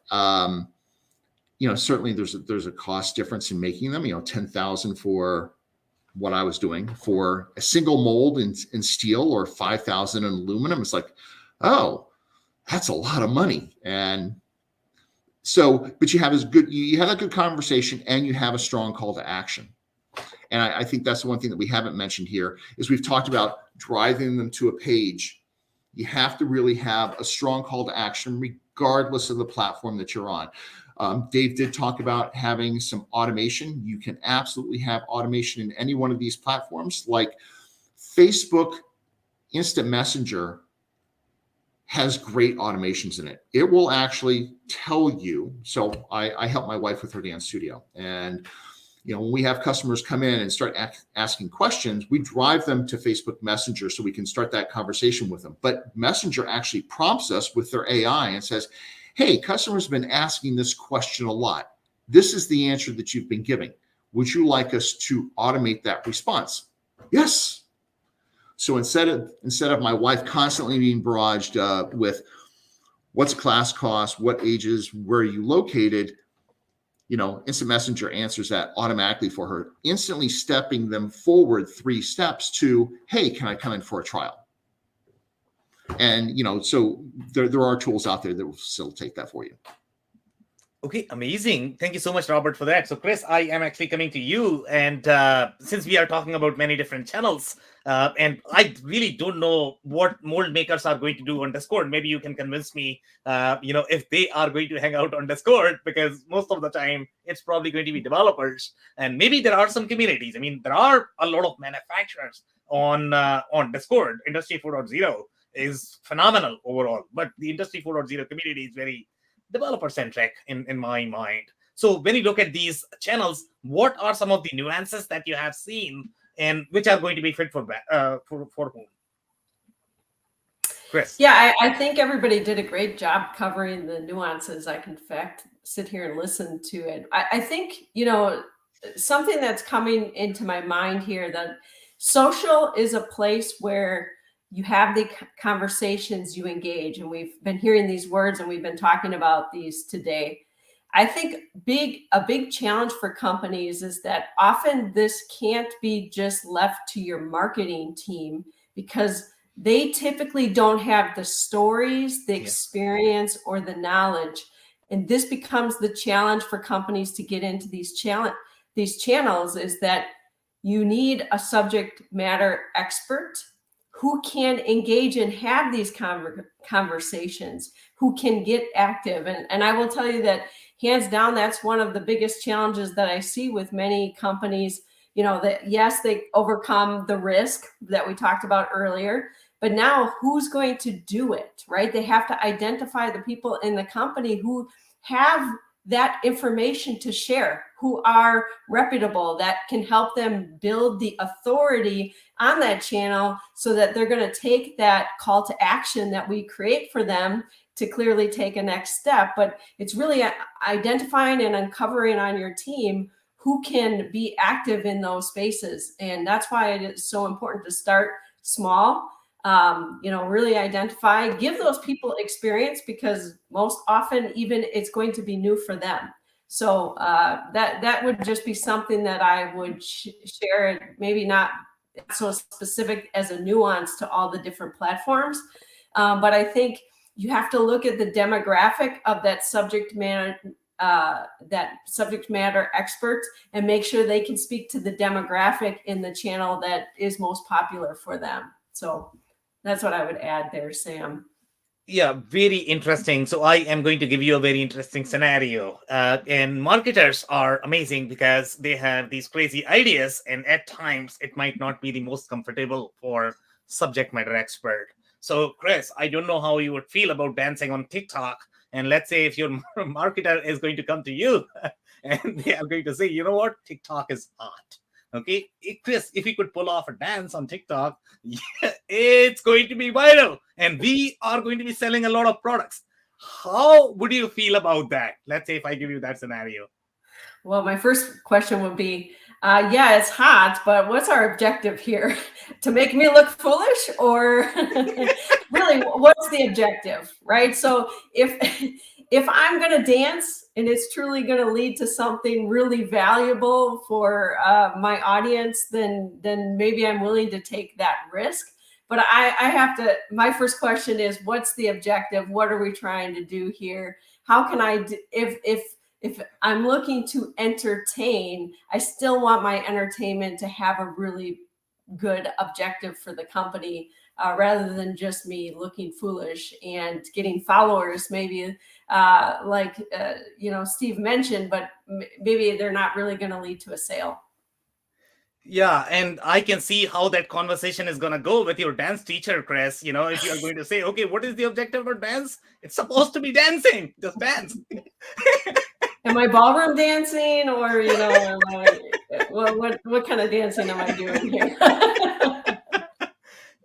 You know, certainly there's a cost difference in making them, you know, $10,000 for what I was doing for a single mold in steel, or $5,000 in aluminum. It's like, oh, That's a lot of money. And so, but you have a good conversation, and you have a strong call to action. And I think that's the one thing that we haven't mentioned here is we've talked about driving them to a page. You have to really have a strong call to action, regardless of the platform that you're on. Dave did talk about having some automation. You can absolutely have automation in any one of these platforms. Like Facebook Instant Messenger has great automations in it. It will actually tell you. So I help my wife with her dance studio. And when we have customers come in and start asking questions, we drive them to Facebook Messenger so we can start that conversation with them. But Messenger actually prompts us with their AI and says, hey, customers have been asking this question a lot. This is the answer that you've been giving. Would you like us to automate that response? Yes. So instead of my wife constantly being barraged with what's class cost, what ages, where are you located, Instant Messenger answers that automatically for her, instantly stepping them forward 3 steps to, hey, can I come in for a trial? And, so there are tools out there that will facilitate that for you. Okay, amazing. Thank you so much, Robert, for that. So, Chris, I am actually coming to you. And since we are talking about many different channels, and I really don't know what mold makers are going to do on Discord, maybe you can convince me, if they are going to hang out on Discord, because most of the time it's probably going to be developers. And maybe there are some communities. I mean, there are a lot of manufacturers on Discord. Industry 4.0 is phenomenal overall, but the Industry 4.0 community is very developer centric in my mind. So when you look at these channels, what are some of the nuances that you have seen and which are going to be fit for whom? Chris? Yeah, I think everybody did a great job covering the nuances. I can, in fact, sit here and listen to it. I think, something that's coming into my mind here, that social is a place where you have the conversations, you engage, and we've been hearing these words and we've been talking about these today. I think a big challenge for companies is that often this can't be just left to your marketing team, because they typically don't have the stories, the experience, or the knowledge. And this becomes the challenge for companies to get into these channels, is that you need a subject matter expert who can engage and have these conversations, who can get active. And I will tell you that hands down, that's one of the biggest challenges that I see with many companies, that yes, they overcome the risk that we talked about earlier, but now who's going to do it, right? They have to identify the people in the company who have that information to share, who are reputable, that can help them build the authority on that channel, so that they're going to take that call to action that we create for them to clearly take a next step. But it's really identifying and uncovering on your team who can be active in those spaces. And that's why it is so important to start small. Really identify, give those people experience, because most often even it's going to be new for them. So that would just be something that I would share, maybe not so specific as a nuance to all the different platforms. But I think you have to look at the demographic of that subject matter expert, and make sure they can speak to the demographic in the channel that is most popular for them. So that's what I would add there, Sam. Yeah, very interesting. So I am going to give you a very interesting scenario. And marketers are amazing because they have these crazy ideas, and at times it might not be the most comfortable for subject matter expert. So Chris, I don't know how you would feel about dancing on TikTok. And let's say if your marketer is going to come to you and they are going to say, you know what, TikTok is hot. Okay, Chris, if you could pull off a dance on TikTok, it's going to be viral, and we are going to be selling a lot of products. How would you feel about that? Let's say if I give you that scenario. Well, my first question would be, yeah, it's hot, but what's our objective here? To make me look foolish, or really, what's the objective, right? So if I'm going to dance and it's truly going to lead to something really valuable for my audience, then maybe I'm willing to take that risk. But I have to, my first question is, what's the objective? What are we trying to do here? How can I, if I'm looking to entertain, I still want my entertainment to have a really good objective for the company, rather than just me looking foolish and getting followers, maybe Steve mentioned, but maybe they're not really going to lead to a sale. Yeah, and I can see how that conversation is going to go with your dance teacher, Chris. You know, if you are going to say, okay, what is the objective of dance? It's supposed to be dancing, just dance. Am I ballroom dancing, or what kind of dancing am I doing here?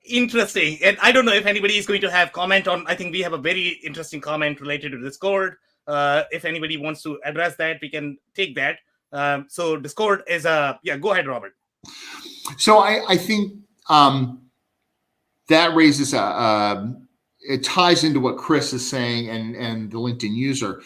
Interesting. And I don't know if anybody is going to have comment on, I think we have a very interesting comment related to Discord. If anybody wants to address that, we can take that. So Discord is go ahead, Robert. So I think that raises it ties into what Chris is saying and the LinkedIn user.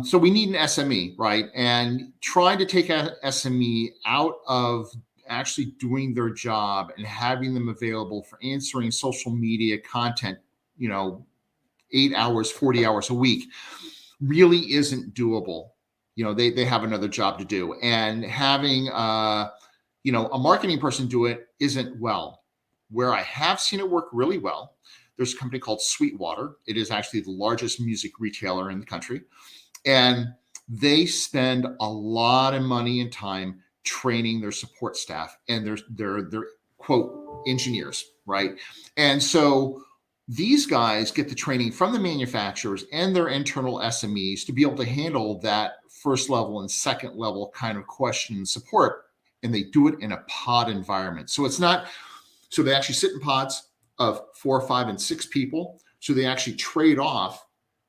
So we need an SME, right? And trying to take a SME out of actually doing their job and having them available for answering social media content, 8 hours, 40 hours a week really isn't doable. They have another job to do, and having a marketing person do it isn't well. Where I have seen it work really well, there's a company called Sweetwater. It is actually the largest music retailer in the country. And they spend a lot of money and time training their support staff and their quote engineers, right? And so these guys get the training from the manufacturers and their internal SMEs to be able to handle that first level and second level kind of question and support. And they do it in a pod environment. So it's not, so they actually sit in pods of 4, 5, and 6 people. So they actually trade off.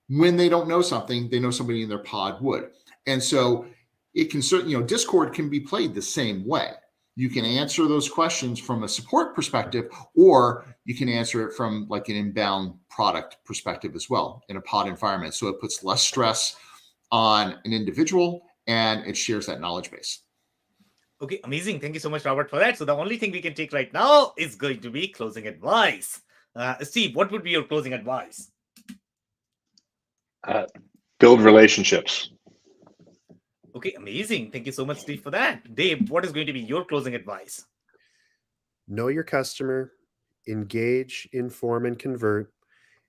When they don't know something, they know somebody in their pod would. And so it can certainly, Discord can be played the same way. You can answer those questions from a support perspective, or you can answer it from like an inbound product perspective as well in a pod environment. So it puts less stress on an individual and it shares that knowledge base. Okay, amazing. Thank you so much, Robert, for that. So the only thing we can take right now is going to be closing advice. Steve, what would be your closing advice? Build relationships. Okay, amazing. Thank you so much, Steve, for that. Dave, what is going to be your closing advice? Know your customer, engage, inform, and convert,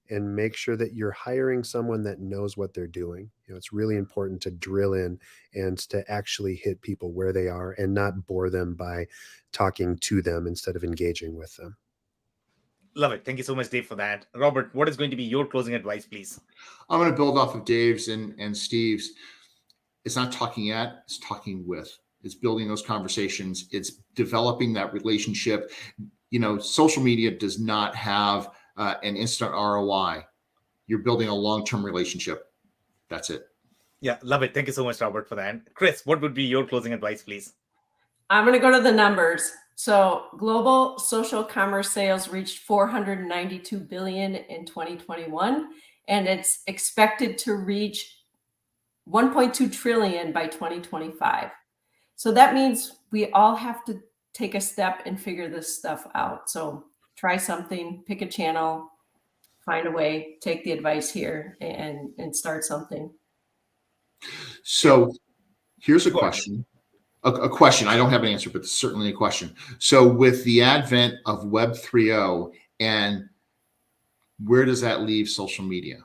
and make sure that you're hiring someone that knows what they're doing. It's really important to drill in and to actually hit people where they are and not bore them by talking to them instead of engaging with them. Love it. Thank you so much, Dave, for that. Robert, what is going to be your closing advice, please? I'm going to build off of Dave's and Steve's. It's not talking at, it's talking with. It's building those conversations. It's developing that relationship. Social media does not have an instant ROI. You're building a long-term relationship. That's it. Yeah, love it. Thank you so much, Robert, for that. Chris, what would be your closing advice, please? I'm going to go to the numbers. So global social commerce sales reached 492 billion in 2021, and it's expected to reach 1.2 trillion by 2025. So that means we all have to take a step and figure this stuff out. So try something, pick a channel, find a way, take the advice here and start something. So here's a question. A question. I don't have an answer, but certainly a question. So with the advent of Web 3.0, and where does that leave social media?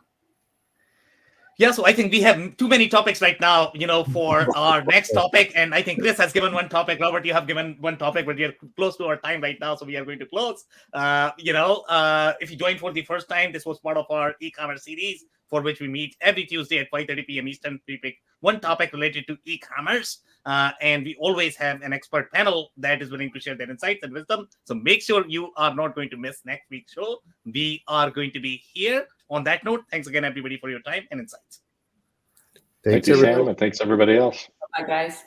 Yeah, so I think we have too many topics right now, for our next topic. And I think Chris has given one topic. Robert, you have given one topic, but we are close to our time right now. So we are going to close. If you joined for the first time, this was part of our e-commerce series, for which we meet every Tuesday at 5:30 p.m. Eastern. We pick one topic related to e-commerce. And we always have an expert panel that is willing to share their insights and wisdom. So make sure you are not going to miss next week's show. We are going to be here. On that note, thanks again, everybody, for your time and insights. Thank you, Sam, and thanks everybody else. Bye, guys.